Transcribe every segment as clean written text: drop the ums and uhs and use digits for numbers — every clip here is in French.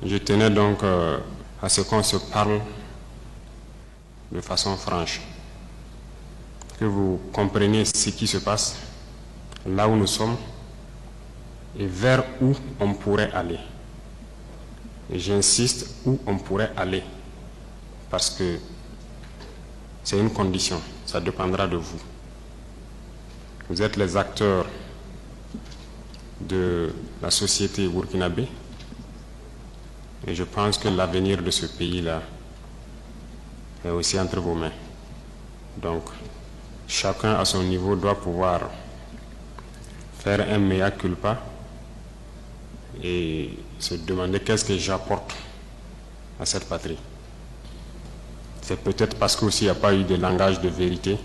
Je tenais donc à ce qu'on se parle de façon franche, que vous compreniez ce qui se passe, là où nous sommes et vers où on pourrait aller. Et j'insiste, où on pourrait aller, parce que c'est une condition, ça dépendra de vous. Vous êtes les acteurs de la société burkinabé et je pense que l'avenir de ce pays-là est aussi entre vos mains. Donc, chacun à son niveau doit pouvoir faire un mea culpa et se demander qu'est-ce que j'apporte à cette patrie. C'est peut-être parce qu'aussi il n'y a pas eu de langage de vérité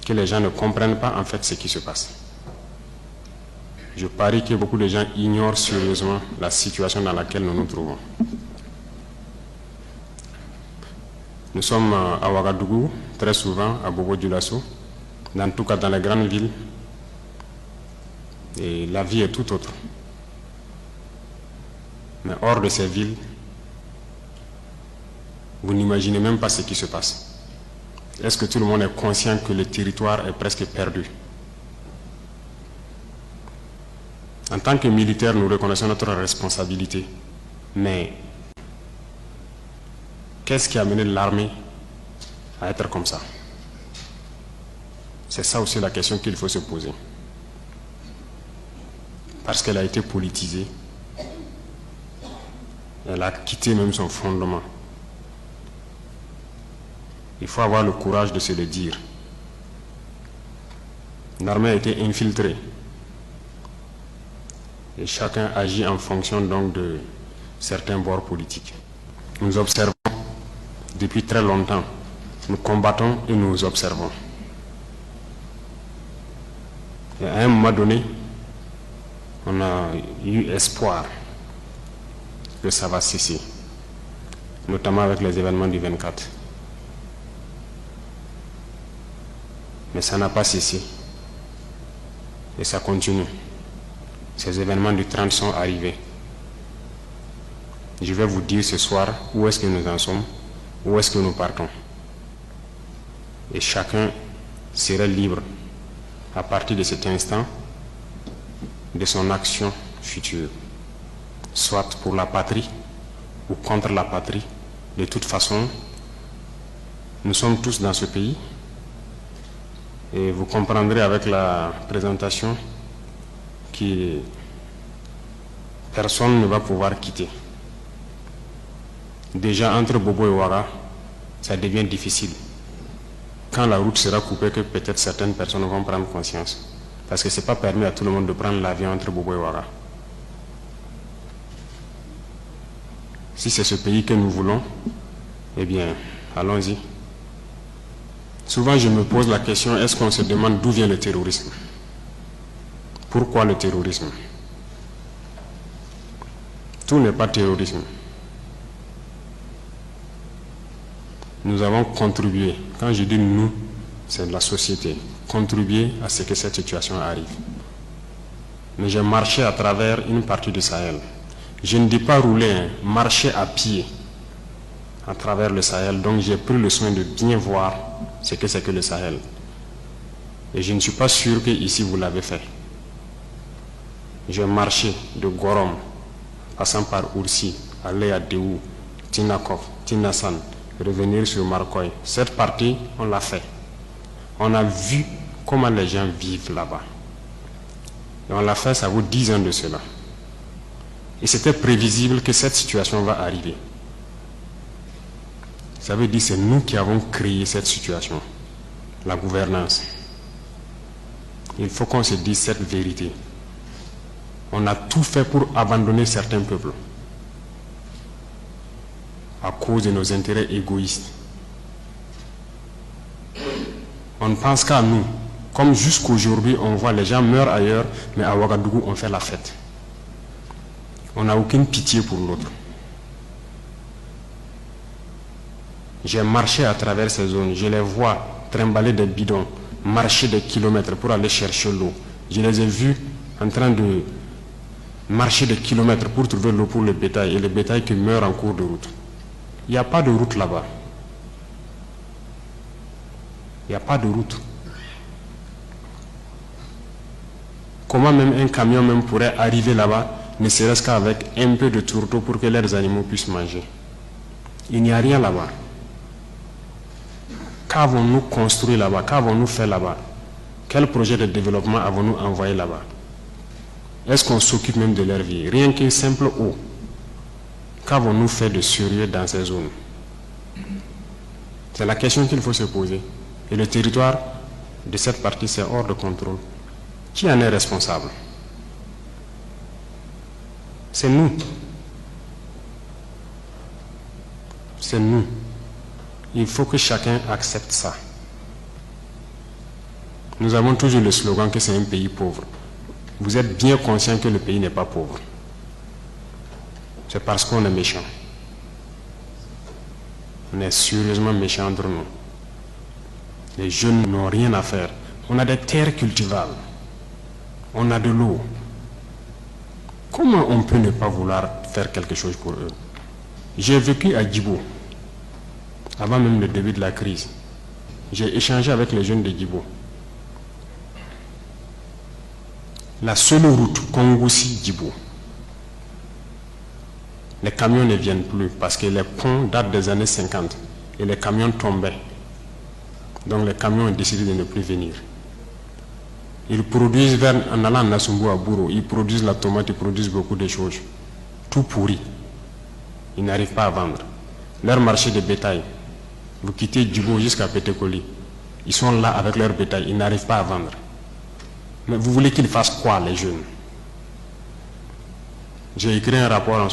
que les gens ne comprennent pas en fait ce qui se passe. Je parie que beaucoup de gens ignorent sérieusement la situation dans laquelle nous nous trouvons. Nous sommes à Ouagadougou, très souvent à Bobo-Dioulasso, en tout cas dans les grandes villes, et la vie est tout autre. Mais hors de ces villes, vous n'imaginez même pas ce qui se passe. Est-ce que tout le monde est conscient que le territoire est presque perdu? En tant que militaires, nous reconnaissons notre responsabilité. Mais qu'est-ce qui a amené l'armée à être comme ça? C'est ça aussi la question qu'il faut se poser. Parce qu'elle a été politisée. Elle a quitté même son fondement. Il faut avoir le courage de se le dire. L'armée a été infiltrée. Et chacun agit en fonction donc de certains bords politiques. Nous observons depuis très longtemps. Nous combattons et nous observons. Et à un moment donné, on a eu espoir que ça va cesser, notamment avec les événements du 24. Mais ça n'a pas cessé. Et ça continue. Ces événements du 30 sont arrivés. Je vais vous dire ce soir où est-ce que nous en sommes, où est-ce que nous partons. Et chacun serait libre, à partir de cet instant, de son action future, soit pour la patrie ou contre la patrie. De toute façon, nous sommes tous dans ce pays et vous comprendrez avec la présentation que personne ne va pouvoir quitter. Déjà entre Bobo et Ouaga, ça devient difficile. Quand la route sera coupée, que peut-être certaines personnes vont prendre conscience. Parce que ce n'est pas permis à tout le monde de prendre l'avion entre Bobo et Ouaga. Si c'est ce pays que nous voulons, eh bien, allons-y. Souvent, je me pose la question, est-ce qu'on se demande d'où vient le terrorisme? Pourquoi le terrorisme? Tout n'est pas terrorisme. Nous avons contribué, quand je dis nous, c'est la société, contribué à ce que cette situation arrive. Mais j'ai marché à travers une partie du Sahel. Je ne dis pas rouler, marcher à pied à travers le Sahel. Donc j'ai pris le soin de bien voir ce que c'est que le Sahel. Et je ne suis pas sûr que ici vous l'avez fait. J'ai marché de Gorom, passant par Oursi, aller à Déou, Tinakov, Tinasan, revenir sur Marcoy. Cette partie, on l'a fait. On a vu comment les gens vivent là-bas. Et on l'a fait, ça vaut 10 ans de cela. Et c'était prévisible que cette situation va arriver. Ça veut dire que c'est nous qui avons créé cette situation, la gouvernance. Il faut qu'on se dise cette vérité. On a tout fait pour abandonner certains peuples à cause de nos intérêts égoïstes. On ne pense qu'à nous. Comme jusqu'aujourd'hui, on voit les gens meurent ailleurs, mais à Ouagadougou, on fait la fête. On n'a aucune pitié pour l'autre. J'ai marché à travers ces zones. Je les vois trimballer des bidons, marcher des kilomètres pour aller chercher l'eau. Je les ai vus en train de marcher des kilomètres pour trouver l'eau pour le bétail et le bétail qui meurt en cours de route. Il n'y a pas de route là-bas. Il n'y a pas de route. Comment même un camion même pourrait arriver là-bas, ne serait-ce qu'avec un peu de tourteau pour que leurs animaux puissent manger? Il n'y a rien là-bas. Qu'avons-nous construit là-bas? Qu'avons-nous fait là-bas? Quel projet de développement avons-nous envoyé là-bas? Est-ce qu'on s'occupe même de leur vie? Rien qu'une simple eau. Qu'avons-nous fait de sérieux dans ces zones? C'est la question qu'il faut se poser. Et le territoire de cette partie, c'est hors de contrôle. Qui en est responsable? C'est nous. C'est nous. Il faut que chacun accepte ça. Nous avons toujours le slogan que c'est un pays pauvre. Vous êtes bien conscient que le pays n'est pas pauvre. C'est parce qu'on est méchant. On est sérieusement méchant entre nous. Les jeunes n'ont rien à faire. On a des terres cultivables. On a de l'eau. Comment on peut ne pas vouloir faire quelque chose pour eux? J'ai vécu à Djibo, avant même le début de la crise. J'ai échangé avec les jeunes de Djibo. La seule route Kongoussi-Djibo, les camions ne viennent plus parce que les ponts datent des années 50 et les camions tombaient. Donc les camions ont décidé de ne plus venir. Ils produisent, en allant à Nassumbu à Bouro, ils produisent la tomate, ils produisent beaucoup de choses. Tout pourri. Ils n'arrivent pas à vendre. Leur marché de bétail, vous quittez Djibo jusqu'à Pétékoli, ils sont là avec leur bétail, ils n'arrivent pas à vendre. Mais vous voulez qu'ils fassent quoi, les jeunes? J'ai écrit un rapport en